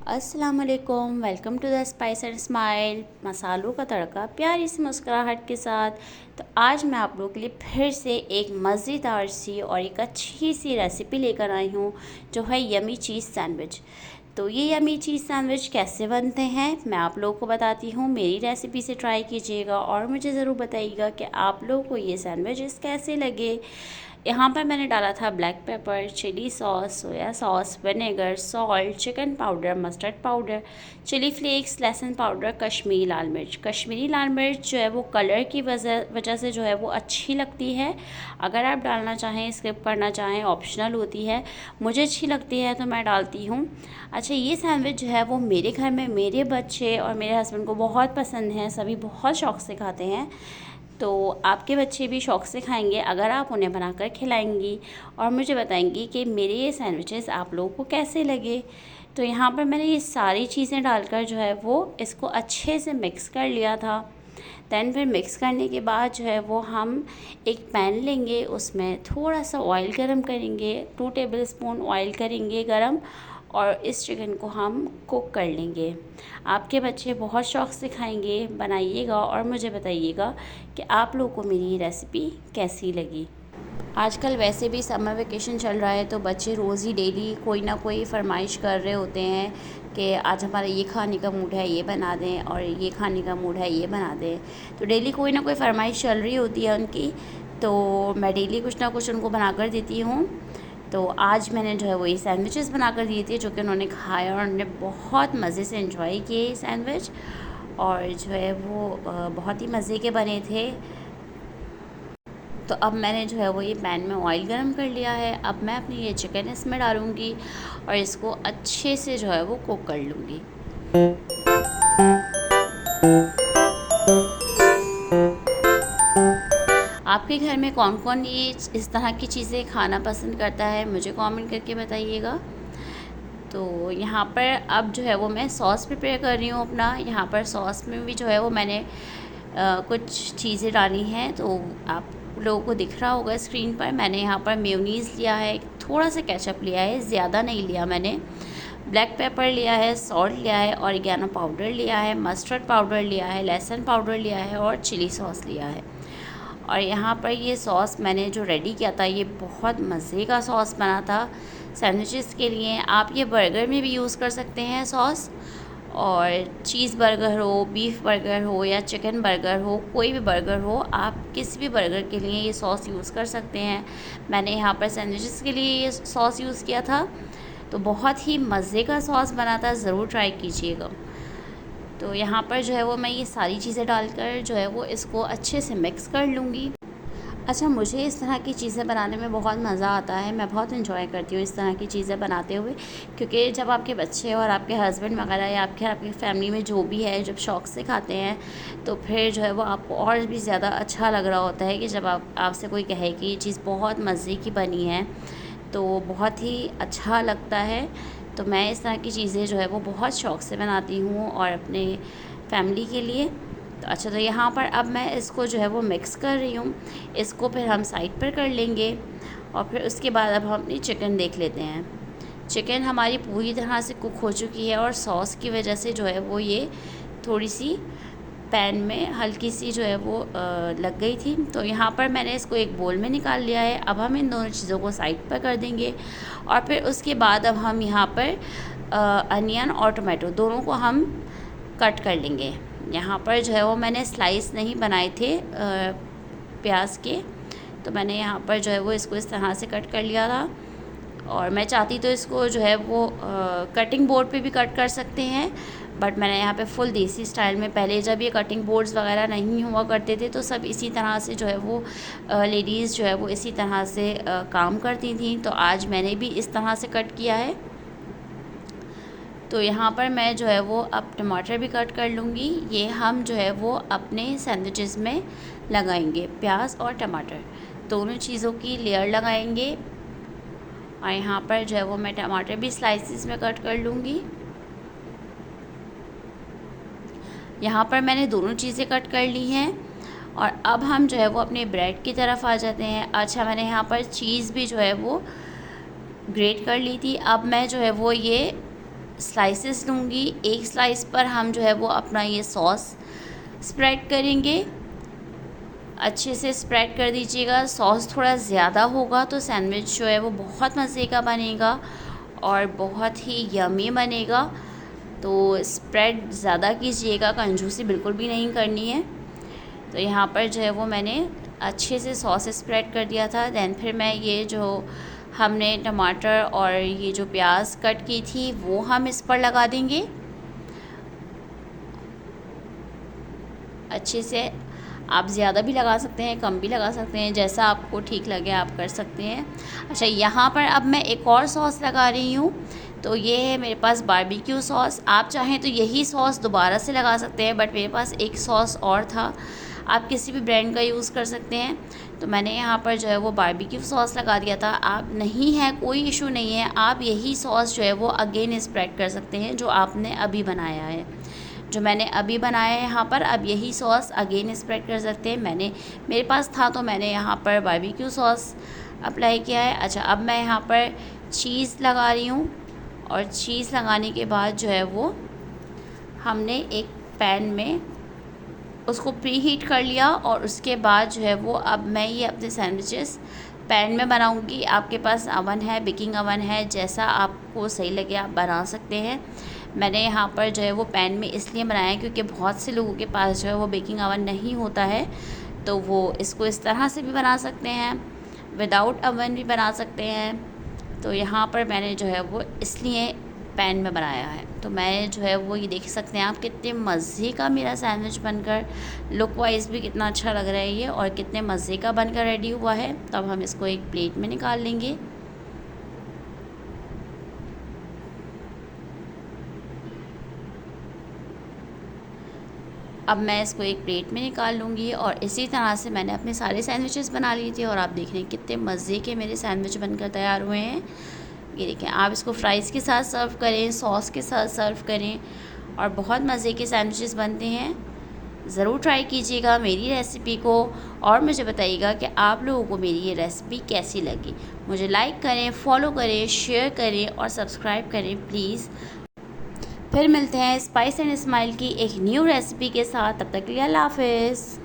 अस्सलाम वालेकुम, welcome to the spice and smile. मसालों का तड़का प्यारी सी मुस्कुराहट के साथ। तो आज मैं आप लोगों के लिए फिर से एक मज़ेदार सी और एक अच्छी सी रेसिपी लेकर आई हूँ, जो है यमी चीज़ सैंडविच। तो ये यमी चीज़ सैंडविच कैसे बनते हैं मैं आप लोगों को बताती हूँ। मेरी रेसिपी से ट्राई कीजिएगा और मुझे ज़रूर बताइएगा कि आप लोगों को ये सैंडविचेस कैसे लगे। यहाँ पर मैंने डाला था black pepper, chili sauce, soya sauce, vinegar, salt, chicken powder, mustard powder, chili flakes, लहसुन पाउडर, कश्मीरी लाल मिर्च। कश्मीरी लाल मिर्च जो है वो कलर की वजह से जो है वो अच्छी लगती है। अगर आप डालना चाहें, स्किप करना चाहें, ऑप्शनल होती है। मुझे अच्छी लगती है तो मैं डालती हूँ। अच्छा, ये सैंडविच जो है वो मेरे घर में मेरे बच्चे और मेरे हस्बैंड को बहुत पसंद है, सभी बहुत शौक़ से खाते हैं। तो आपके बच्चे भी शौक़ से खाएंगे अगर आप उन्हें बनाकर खिलाएंगी और मुझे बताएंगी कि मेरे ये सैंडविचेस आप लोगों को कैसे लगे। तो यहाँ पर मैंने ये सारी चीज़ें डालकर जो है वो इसको अच्छे से मिक्स कर लिया था। दैन फिर मिक्स करने के बाद जो है वो हम एक पैन लेंगे, उसमें थोड़ा सा ऑयल गरम करेंगे, 2 टेबलस्पून ऑयल करेंगे गरम, और इस चिकन को हम कुक कर लेंगे। आपके बच्चे बहुत शौक़ से खाएंगे, बनाइएगा और मुझे बताइएगा कि आप लोगों को मेरी ये रेसिपी कैसी लगी। आजकल वैसे भी समर वेकेशन चल रहा है तो बच्चे रोज़ ही डेली कोई ना कोई फरमाइश कर रहे होते हैं कि आज हमारा ये खाने का मूड है, ये बना दें, और ये खाने का मूड है, ये बना दें। तो डेली कोई ना कोई फरमाइश चल रही होती है उनकी, तो मैं डेली कुछ ना कुछ उनको बना कर देती हूँ। तो आज मैंने जो है वो ये सैंडविचेस बना कर दिए थे, जो कि उन्होंने खाया और उन्होंने बहुत मज़े से एंजॉय किए ये सैंडविच, और जो है वो बहुत ही मज़े के बने थे। तो अब मैंने जो है वो ये पैन में ऑयल गरम कर लिया है। अब मैं अपनी ये चिकन इसमें डालूँगी और इसको अच्छे से जो है वो कुक कर लूँगी। आपके घर में कौन कौन ये इस तरह की चीज़ें खाना पसंद करता है, मुझे कमेंट करके बताइएगा। तो यहाँ पर अब जो है वो मैं सॉस प्रिपेयर कर रही हूँ अपना। यहाँ पर सॉस में भी जो है वो मैंने कुछ चीज़ें डाली हैं, तो आप लोगों को दिख रहा होगा स्क्रीन पर। मैंने यहाँ पर मेयोनीज़ लिया है, थोड़ा सा केचप लिया है, ज़्यादा नहीं लिया मैंने, ब्लैक पेपर लिया है, सॉल्ट लिया है, ऑरिगेनो पाउडर लिया है, मस्टर्ड पाउडर लिया है, लहसुन पाउडर लिया है और चिली सॉस लिया है। और यहाँ पर ये सॉस मैंने जो रेडी किया था, ये बहुत मज़े का सॉस बना था सैंडविचेस के लिए। आप ये बर्गर में भी यूज़ कर सकते हैं सॉस, और चीज़ बर्गर हो, बीफ बर्गर हो या चिकन बर्गर हो, कोई भी बर्गर हो, आप किसी भी बर्गर के लिए ये सॉस यूज़ कर सकते हैं। मैंने यहाँ पर सैंडविचेस के लिए ये सॉस यूज़ किया था, तो बहुत ही मज़े का सॉस बना था, ज़रूर ट्राई कीजिएगा। तो यहाँ पर जो है वो मैं ये सारी चीज़ें डालकर जो है वो इसको अच्छे से मिक्स कर लूँगी। अच्छा, मुझे इस तरह की चीज़ें बनाने में बहुत मज़ा आता है, मैं बहुत एंजॉय करती हूँ इस तरह की चीज़ें बनाते हुए, क्योंकि जब आपके बच्चे और आपके हस्बैंड वगैरह या आपकी फैमिली में जो भी है, जब शौक़ से खाते हैं, तो फिर जो है वो आपको और भी ज़्यादा अच्छा लग रहा होता है कि जब आपसे कोई कहे कि ये चीज़ बहुत मज़े की बनी है, तो बहुत ही अच्छा लगता है। तो मैं इस तरह की चीज़ें जो है वो बहुत शौक़ से बनाती हूँ और अपने फैमिली के लिए। तो अच्छा, तो यहाँ पर अब मैं इसको जो है वो मिक्स कर रही हूँ। इसको फिर हम साइड पर कर लेंगे और फिर उसके बाद अब हम अपनी चिकन देख लेते हैं। चिकन हमारी पूरी तरह से कुक हो चुकी है और सॉस की वजह से जो है वो ये थोड़ी सी पैन में हल्की सी जो है वो लग गई थी। तो यहाँ पर मैंने इसको एक बोल में निकाल लिया है। अब हम इन दोनों चीज़ों को साइड पर कर देंगे और फिर उसके बाद अब हम यहाँ पर अनियन और टोमेटो दोनों को हम कट कर लेंगे। यहाँ पर जो है वो मैंने स्लाइस नहीं बनाए थे प्याज के, तो मैंने यहाँ पर जो है वो इसको इस तरह से कट कर लिया था। और मैं चाहती तो इसको जो है वो कटिंग बोर्ड पे भी कट कर सकते हैं, बट मैंने यहाँ पे फुल देसी स्टाइल में, पहले जब ये कटिंग बोर्ड्स वगैरह नहीं हुआ करते थे तो सब इसी तरह से जो है वो लेडीज़ जो है वो इसी तरह से काम करती थी, तो आज मैंने भी इस तरह से कट किया है। तो यहाँ पर मैं जो है वो अब टमाटर भी कट कर लूँगी। ये हम जो है वो अपने सैंडविचेस में लगाएंगे, प्याज और टमाटर दोनों चीज़ों की लेयर लगाएंगे। और यहाँ पर जो है वो मैं टमाटर भी स्लाइसिस में कट कर लूँगी। यहाँ पर मैंने दोनों चीज़ें कट कर ली हैं और अब हम जो है वो अपने ब्रेड की तरफ आ जाते हैं। अच्छा, मैंने यहाँ पर चीज़ भी जो है वो ग्रेट कर ली थी। अब मैं जो है वो ये स्लाइसेस लूँगी। एक स्लाइस पर हम जो है वो अपना ये सॉस स्प्रेड करेंगे। अच्छे से स्प्रेड कर दीजिएगा। सॉस थोड़ा ज़्यादा होगा तो सैंडविच जो है वो बहुत मज़े का बनेगा और बहुत ही यमी बनेगा। तो स्प्रेड ज़्यादा कीजिएगा, कंजूसी बिल्कुल भी नहीं करनी है। तो यहाँ पर जो है वो मैंने अच्छे से सॉस स्प्रेड कर दिया था। दैन फिर मैं ये जो हमने टमाटर और ये जो प्याज कट की थी वो हम इस पर लगा देंगे अच्छे से। आप ज़्यादा भी लगा सकते हैं, कम भी लगा सकते हैं, जैसा आपको ठीक लगे आप कर सकते हैं। अच्छा, यहाँ पर अब मैं एक और सॉस लगा रही हूँ। तो ये है मेरे पास बारबेक्यू सॉस। आप चाहें तो यही सॉस दोबारा से लगा सकते हैं, बट मेरे पास एक सॉस और था। आप किसी भी ब्रांड का यूज़ कर सकते हैं। तो मैंने यहाँ पर जो है वो बारबेक्यू सॉस लगा दिया था। आप नहीं है, कोई इशू नहीं है, आप यही सॉस जो है वो अगेन स्प्रेड कर सकते हैं जो आपने अभी बनाया है। जो मैंने अभी बनाया है यहाँ पर, अब यही सॉस अगेन स्प्रेड कर सकते हैं। मेरे पास था तो मैंने यहाँ पर बारबेक्यू सॉस अप्लाई किया है। अच्छा, अब मैं यहाँ पर चीज़ लगा रही हूँ और चीज़ लगाने के बाद जो है वो हमने एक पैन में उसको प्री हीट कर लिया और उसके बाद जो है वो अब मैं ये अपने सैंडविचेस पैन में बनाऊंगी। आपके पास अवन है, बेकिंग अवन है, जैसा आपको सही लगे आप बना सकते हैं। मैंने यहाँ पर जो है वो पैन में इसलिए बनाया क्योंकि बहुत से लोगों के पास जो है वो बेकिंग अवन नहीं होता है, तो वो इसको इस तरह से भी बना सकते हैं, विदाउट अवन भी बना सकते हैं। तो यहाँ पर मैंने जो है वो इसलिए पैन में बनाया है। तो मैं जो है वो ये देख सकते हैं आप कितने मज़े का मेरा सैंडविच बनकर लुक वाइज भी कितना अच्छा लग रहा है ये, और कितने मज़े का बनकर रेडी हुआ है। तब हम इसको एक प्लेट में निकाल लेंगे। अब मैं इसको एक प्लेट में निकाल लूँगी और इसी तरह से मैंने अपने सारे सैंडविचेस बना लिए थे और आप देख रहे हैं कितने मज़े के मेरे सैंडविच बनकर तैयार हुए हैं। ये देखें, आप इसको फ्राइज़ के साथ सर्व करें, सॉस के साथ सर्व करें और बहुत मज़े के सैंडविचेस बनते हैं। ज़रूर ट्राई कीजिएगा मेरी रेसिपी को और मुझे बताइएगा कि आप लोगों को मेरी ये रेसिपी कैसी लगी। मुझे लाइक करें, फॉलो करें, शेयर करें और सब्सक्राइब करें प्लीज़। फिर मिलते हैं स्पाइस एंड स्माइल की एक न्यू रेसिपी के साथ। तब तक के लिए अल्लाह हाफ़िज़।